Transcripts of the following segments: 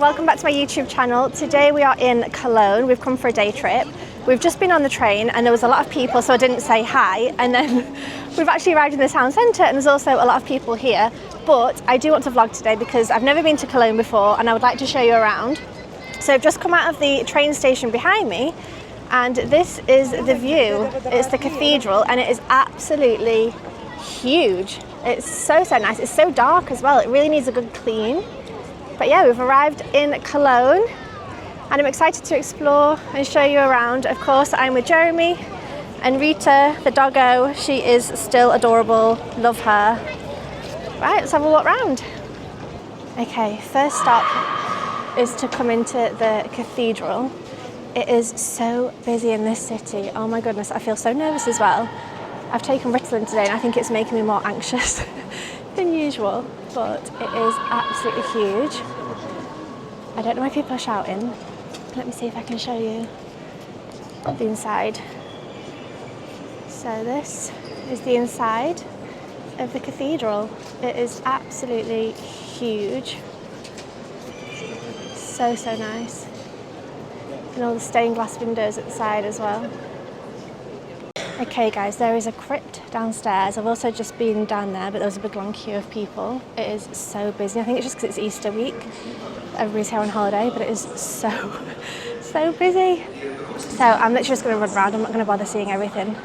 welcome back to my YouTube channel. Today we are in Cologne. We've come for a day trip. We've just been on the train and there was a lot of people, so I didn't say hi, and then we've actually arrived in the town centre and there's also a lot of people here. But I do want to vlog today because I've never been to Cologne before and I would like to show you around. So I've just come out of the train station behind me and this is the view. It's the cathedral and it is absolutely huge. It's so nice. It's so dark as well. It really needs a good clean. But yeah, we've arrived in Cologne and I'm excited to explore and show you around. Of course, I'm with Jeremy and Rita, the doggo. She is still adorable. Love her. Right, let's have a walk around. Okay, first stop is to come into the cathedral. It is so busy in this city. Oh my goodness, I feel so nervous as well. I've taken Ritalin today and I think it's making me more anxious than usual, but it is absolutely huge. I don't know why people are shouting. Let me see if I can show you the inside. So this is the inside of the cathedral. It is absolutely huge. So nice. And all the stained glass windows at the side as well. Okay guys, there is a crypt downstairs. I've also just been down there, but there was a big long queue of people. It is so busy. I think it's just because it's Easter week. Everybody's here on holiday, but it is so busy. So I'm literally just going to run around. I'm not going to bother seeing everything.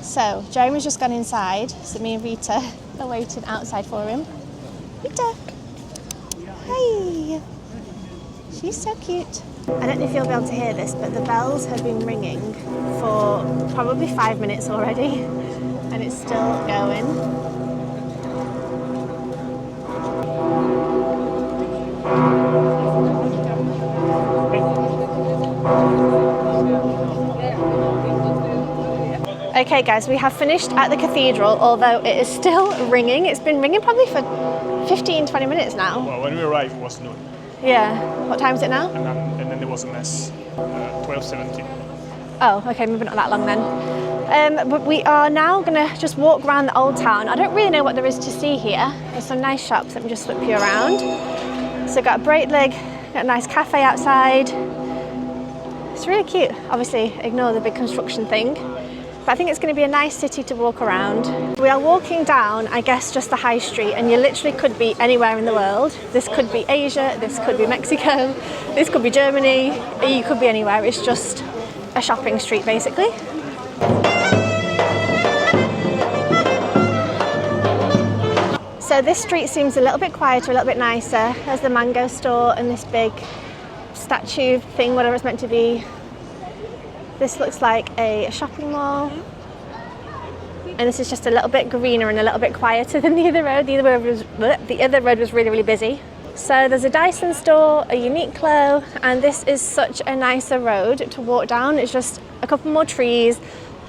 So, Jeremy's just gone inside, so me and Rita are waiting outside for him. Rita! Hi! She's so cute. I don't know if you'll be able to hear this, but the bells have been ringing for probably 5 minutes already, and it's still going. Okay guys, we have finished at the cathedral, although it is still ringing. It's been ringing probably for 15-20 minutes now. Well, when we arrived it was noon. Yeah. What time is it now? And then there was a mess, 12:17. Oh, okay, maybe not that long then. But we are now going to just walk around the old town. I don't really know what there is to see here. There's some nice shops. Let me just flip you around. So got a Breitling, got a nice cafe outside. It's really cute. Obviously, ignore the big construction thing. But I think it's going to be a nice city to walk around. We are walking down, I guess, just the high street, and you literally could be anywhere in the world. This could be Asia, this could be Mexico, this could be Germany, you could be anywhere. It's just a shopping street, basically. So this street seems a little bit quieter, a little bit nicer. There's the mango store and this big statue thing, whatever it's meant to be. This looks like a shopping mall, and this is just a little bit greener and a little bit quieter than the other road. The other road was really busy. So there's a Dyson store, a Uniqlo, and this is such a nicer road to walk down. It's just a couple more trees,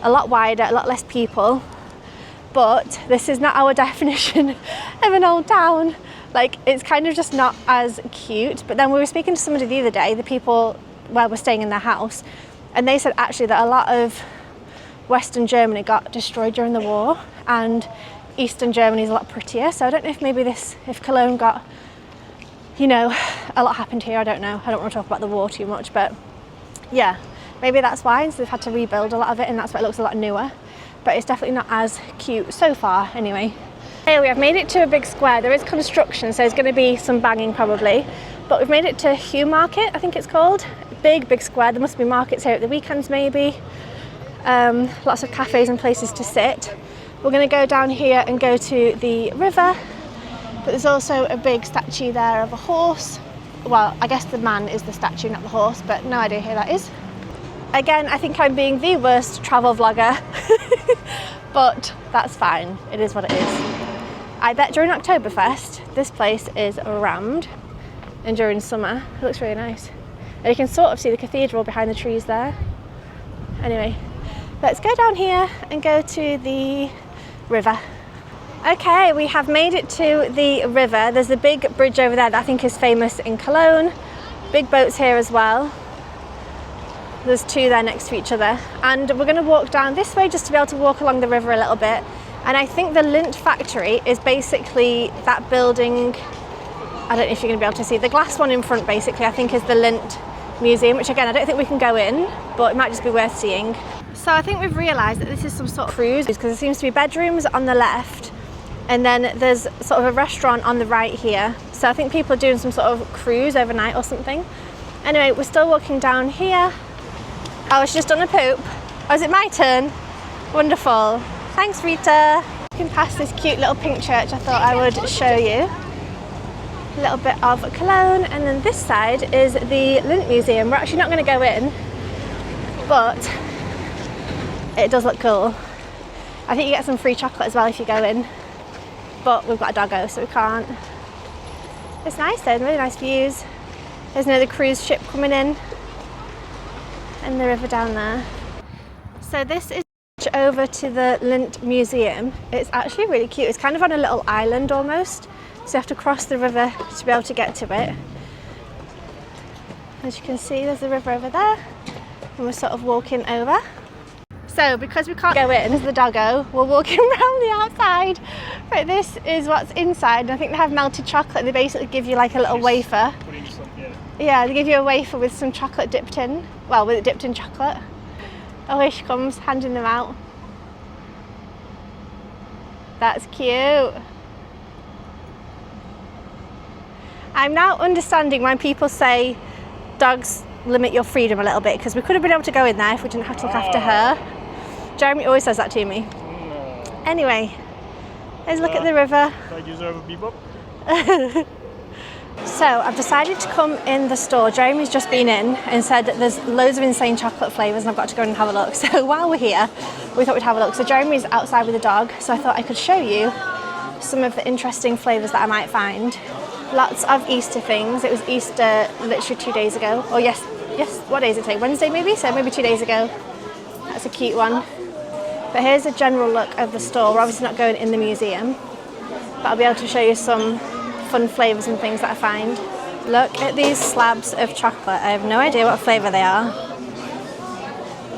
a lot wider, a lot less people. But this is not our definition of an old town. Like, it's kind of just not as cute. But then we were speaking to somebody the other day, the people where we're staying in their house, and they said actually that a lot of Western Germany got destroyed during the war and Eastern Germany is a lot prettier. So I don't know if maybe if Cologne got, you know, a lot happened here, I don't know. I don't want to talk about the war too much, but yeah, maybe that's why. So they've had to rebuild a lot of it and that's why it looks a lot newer. But it's definitely not as cute so far anyway. Here we have made it to a big square. There is construction, so there's going to be some banging probably. But we've made it to Heumarkt, I think it's called. Big square. There must be markets here at the weekends maybe. Lots of cafes and places to sit. We're going to go down here and go to the river, but there's also a big statue there of a horse. Well, I guess the man is the statue, not the horse, but no idea who that is. Again, I think I'm being the worst travel vlogger, but that's fine. It is what it is. I bet during Oktoberfest this place is rammed, and during summer it looks really nice. And you can sort of see the cathedral behind the trees there. Anyway, Let's go down here and go to the river. Okay, we have made it to the river. There's a big bridge over there that I think is famous in Cologne. Big boats here as well. There's two there next to each other. And we're going to walk down this way just to be able to walk along the river a little bit. And I think the Lindt factory is basically that building. I don't know if you're going to be able to see. The glass one in front basically I think is the Lindt Museum, which again I don't think we can go in, but it might just be worth seeing. So I think we've realised that this is some sort of cruise because there seems to be bedrooms on the left and then there's sort of a restaurant on the right here. So I think people are doing some sort of cruise overnight or something. Anyway, we're still walking down here. Oh, she's just done a poop. Oh, is it my turn? Wonderful. Thanks, Rita. Looking past this cute little pink church, I thought I would show you a little bit of Cologne. And then this side is the Lindt Museum. We're actually not going to go in, but it does look cool. I think you get some free chocolate as well if you go in, but we've got a doggo, so we can't. It's nice though, really nice views. There's another cruise ship coming in, and the river down there. So this is over to the Lindt Museum. It's actually really cute. It's kind of on a little island almost, so you have to cross the river to be able to get to it. As you can see, there's the river over there, and we're sort of walking over. So because we can't go in, the doggo, we're walking around the outside. But this is what's inside, and I think they have melted chocolate. They basically give you like a little wafer. Yeah, they give you a wafer with some chocolate dipped in. Well, with it dipped in chocolate. A wish comes handing them out. That's cute. I'm now understanding when people say dogs limit your freedom a little bit, because we could have been able to go in there if we didn't have to look after her. Jeremy always says that to me. No. Anyway, let's look at the river. I deserve a bebop. So I've decided to come in the store. Jeremy's just been in and said that there's loads of insane chocolate flavours and I've got to go in and have a look. So while we're here, we thought we'd have a look. So Jeremy's outside with the dog, so I thought I could show you some of the interesting flavours that I might find. Lots of Easter things. It was Easter literally 2 days ago. Oh yes, what day is it today? Wednesday maybe? So maybe 2 days ago. That's a cute one. But here's a general look of the store. We're obviously not going in the museum, but I'll be able to show you some fun flavours and things that I find. Look at these slabs of chocolate. I have no idea what flavour they are.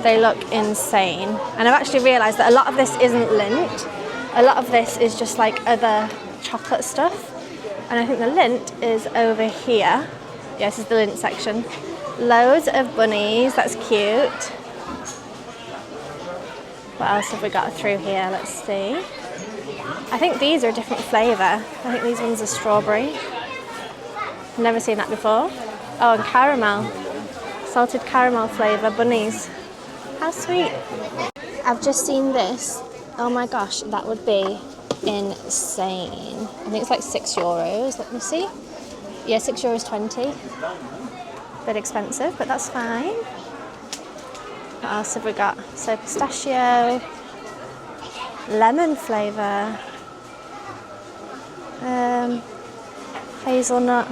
They look insane. And I've actually realised that a lot of this isn't Lindt. A lot of this is just like other chocolate stuff. And I think the Lindt is over here. Yeah, this is the Lindt section. Loads of bunnies, that's cute. What else have we got through here? Let's see. I think these are a different flavour. I think these ones are strawberry. Never seen that before. Oh, and caramel. Salted caramel flavour, bunnies. How sweet. I've just seen this. Oh my gosh, that would be insane. I think it's like €6. Let me see. Yeah, €6.20. Bit expensive, but that's fine. What else have we got? So pistachio, lemon flavour, hazelnut.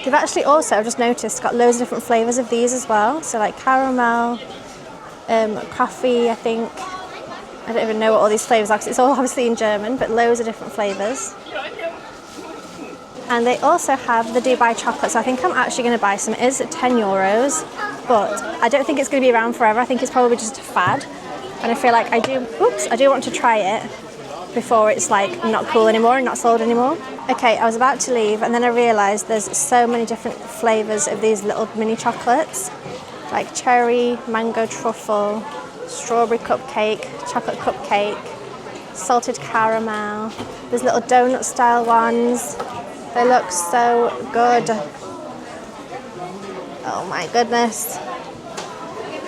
They've actually also, I've just noticed, got loads of different flavours of these as well. So like caramel, coffee, I think. I don't even know what all these flavours are because it's all obviously in German, but loads of different flavours. And they also have the Dubai chocolate, so I think I'm actually going to buy some. It is €10, but I don't think it's going to be around forever. I think it's probably just a fad. And I feel like I do want to try it before it's like not cool anymore and not sold anymore. Okay, I was about to leave and then I realised there's so many different flavours of these little mini chocolates, like cherry, mango truffle, strawberry cupcake, chocolate cupcake, salted caramel. There's little donut style ones. They look so good. Oh my goodness.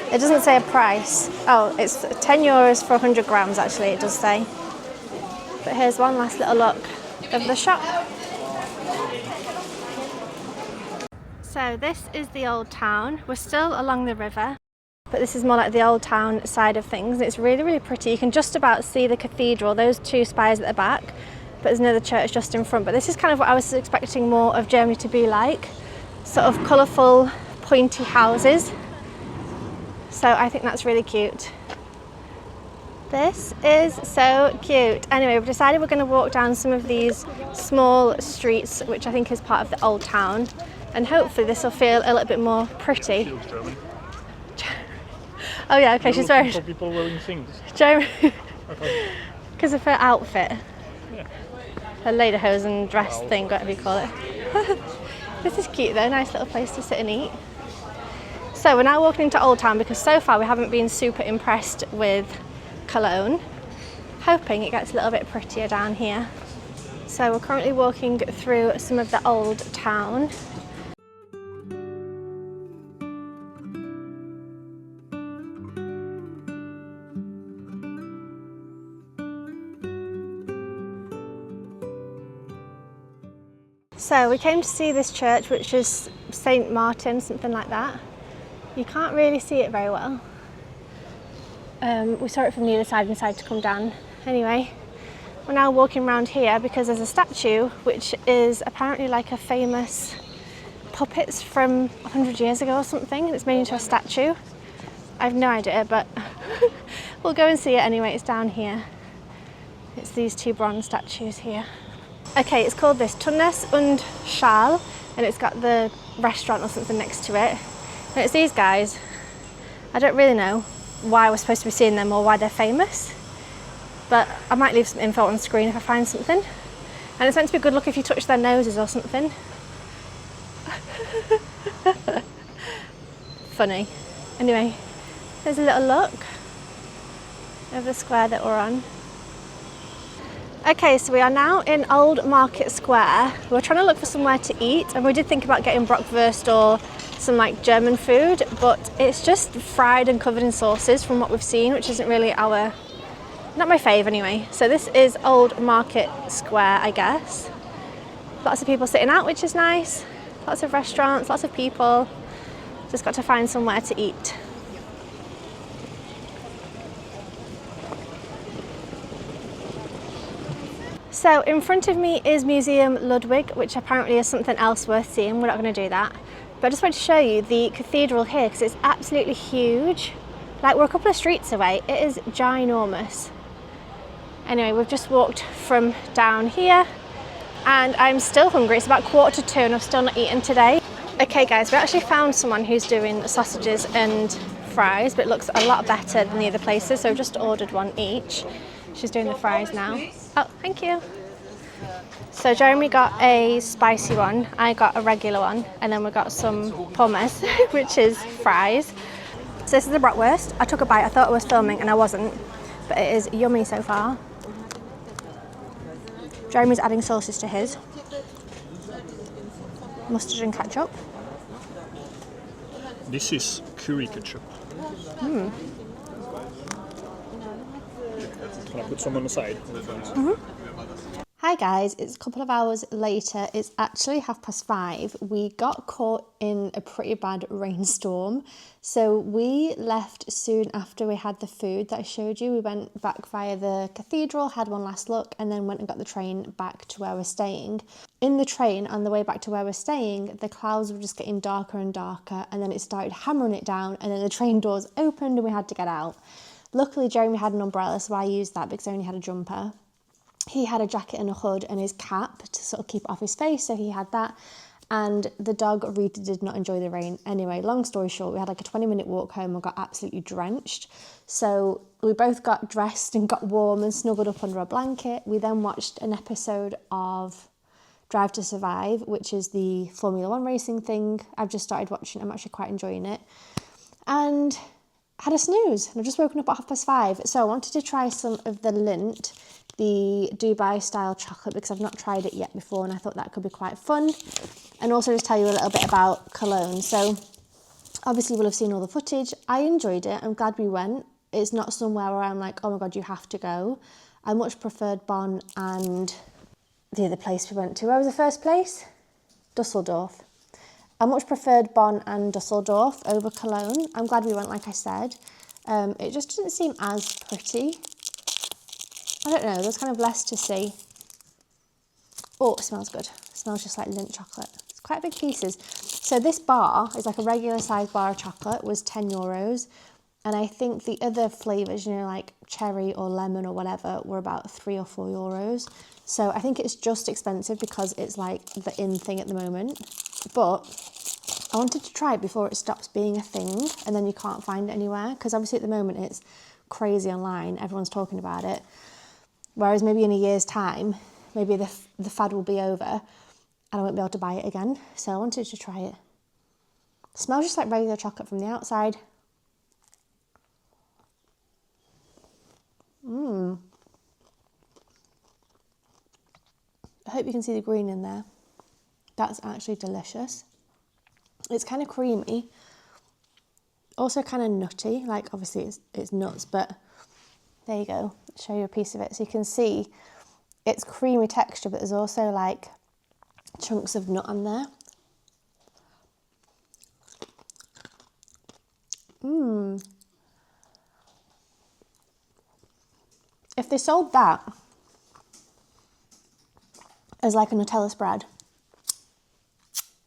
It doesn't say a price. Oh, it's €10 for 100 grams actually, it does say. But here's one last little look of the shop. So this is the old town. We're still along the river, but this is more like the old town side of things. It's really, really pretty. You can just about see the cathedral, those two spires at the back, but there's another church just in front. But this is kind of what I was expecting more of Germany to be like. Sort of colourful, pointy houses. So I think that's really cute. This is so cute. Anyway, we've decided we're going to walk down some of these small streets, which I think is part of the old town, and hopefully this will feel a little bit more pretty. Feels German. Oh yeah, okay, she's wearing. For people wearing things. German. Okay. Because of her outfit. Yeah. Her lederhosen dress thing, whatever you call it. This is cute though, nice little place to sit and eat. So we're now walking into Old Town because so far we haven't been super impressed with Cologne. Hoping it gets a little bit prettier down here. So we're currently walking through some of the old town. So we came to see this church, which is St. Martin, something like that. You can't really see it very well. We saw it from the other side and decided to come down. Anyway, we're now walking around here because there's a statue which is apparently like a famous puppets from 100 years ago or something, and it's made into a statue. I have no idea, but we'll go and see it anyway. It's down here. It's these two bronze statues here. Okay, it's called this Tünnes und Schäl, and it's got the restaurant or something next to it. And it's these guys. I don't really know why we're supposed to be seeing them or why they're famous, but I might leave some info on the screen if I find something. And it's meant to be a good look if you touch their noses or something. Funny. Anyway, there's a little look of the square that we're on. Okay, so we are now in Old Market Square. We're trying to look for somewhere to eat, and we did think about getting bratwurst or some like German food, but it's just fried and covered in sauces from what we've seen, which isn't really not my fave anyway. So this is Old Market Square, I guess. Lots of people sitting out, which is nice. Lots of restaurants, lots of people. Just got to find somewhere to eat. So in front of me is Museum Ludwig, which apparently is something else worth seeing. We're not going to do that. But I just want to show you the cathedral here because it's absolutely huge. Like, we're a couple of streets away. It is ginormous. Anyway, we've just walked from down here and I'm still hungry. It's about 1:45 and I've still not eaten today. Okay guys, we actually found someone who's doing sausages and fries, but it looks a lot better than the other places. So we've just ordered one each. She's doing the fries now. Oh, thank you. So Jeremy got a spicy one, I got a regular one, and then we got some pommes, which is fries. So this is the bratwurst. I took a bite, I thought I was filming and I wasn't, but it is yummy so far. Jeremy's adding sauces to his. Mustard and ketchup. This is curry ketchup. Can I put some on the side? Hi guys, it's a couple of hours later. It's actually 5:30. We got caught in a pretty bad rainstorm. So we left soon after we had the food that I showed you. We went back via the cathedral, had one last look, and then went and got the train back to where we're staying. In the train, on the way back to where we're staying, the clouds were just getting darker and darker, and then it started hammering it down, and then the train doors opened and we had to get out. Luckily, Jeremy had an umbrella, so I used that because I only had a jumper. He had a jacket and a hood and his cap to sort of keep it off his face, so he had that. And the dog really did not enjoy the rain. Anyway, long story short, we had like a 20-minute walk home and got absolutely drenched. So we both got dressed and got warm and snuggled up under a blanket. We then watched an episode of Drive to Survive, which is the Formula One racing thing. I've just started watching, I'm actually quite enjoying it. And had a snooze, and I've just woken up at 5:30. So I wanted to try some of the Lindt, the Dubai style chocolate, because I've not tried it yet before, and I thought that could be quite fun. And also just tell you a little bit about Cologne. So obviously we'll have seen all the footage. I enjoyed it, I'm glad we went. It's not somewhere where I'm like, oh my God, you have to go. I much preferred Bonn and the other place we went to. Where was the first place? Düsseldorf. I much preferred Bonn and Düsseldorf over Cologne. I'm glad we went, like I said. It just doesn't seem as pretty. I don't know, there's kind of less to see. Oh, it smells good. It smells just like Lindt chocolate. It's quite big pieces. So this bar is like a regular size bar of chocolate, was €10. And I think the other flavours, you know, like cherry or lemon or whatever, were about €3 or €4. So I think it's just expensive because it's like the in thing at the moment. But I wanted to try it before it stops being a thing and then you can't find it anywhere. Because obviously at the moment it's crazy online, everyone's talking about it. Whereas maybe in a year's time, maybe the fad will be over and I won't be able to buy it again. So I wanted to try it. It smells just like regular chocolate from the outside. I hope you can see the green in there. That's actually delicious. It's kind of creamy, also kind of nutty, like obviously it's nuts, but there you go, I'll show you a piece of it. So you can see it's creamy texture, but there's also like chunks of nut on there. If they sold that as like a Nutella spread,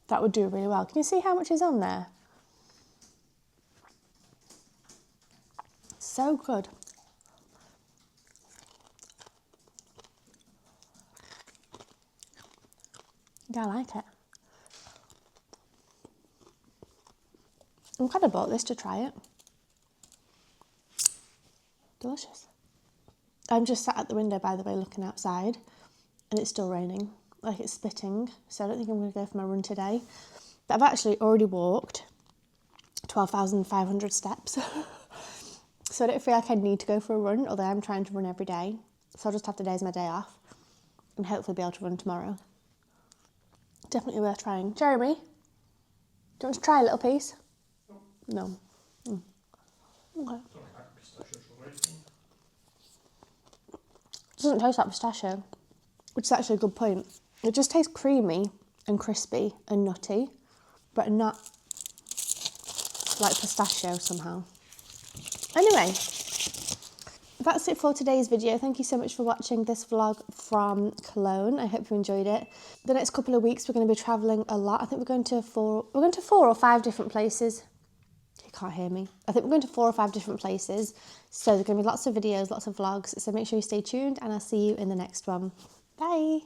that would do really well. Can you see how much is on there? So good. Yeah, I like it. I'm glad I bought this to try it. Delicious. I'm just sat at the window, by the way, looking outside, and it's still raining. Like it's spitting, so I don't think I'm going to go for my run today. But I've actually already walked 12,500 steps. So I don't feel like I need to go for a run, although I'm trying to run every day. So I'll just have today as my day off and hopefully be able to run tomorrow. Definitely worth trying. Jeremy, do you want to try a little piece? No. Okay. It doesn't taste like pistachio, which is actually a good point. It just tastes creamy and crispy and nutty, but not like pistachio somehow. Anyway, that's it for today's video. Thank you so much for watching this vlog from Cologne. I hope you enjoyed it. The next couple of weeks we're going to be travelling a lot. I think we're going to 4 or 5 different places. You can't hear me. I think we're going to 4 or 5 different places. So there's going to be lots of videos, lots of vlogs. So make sure you stay tuned and I'll see you in the next one. Bye.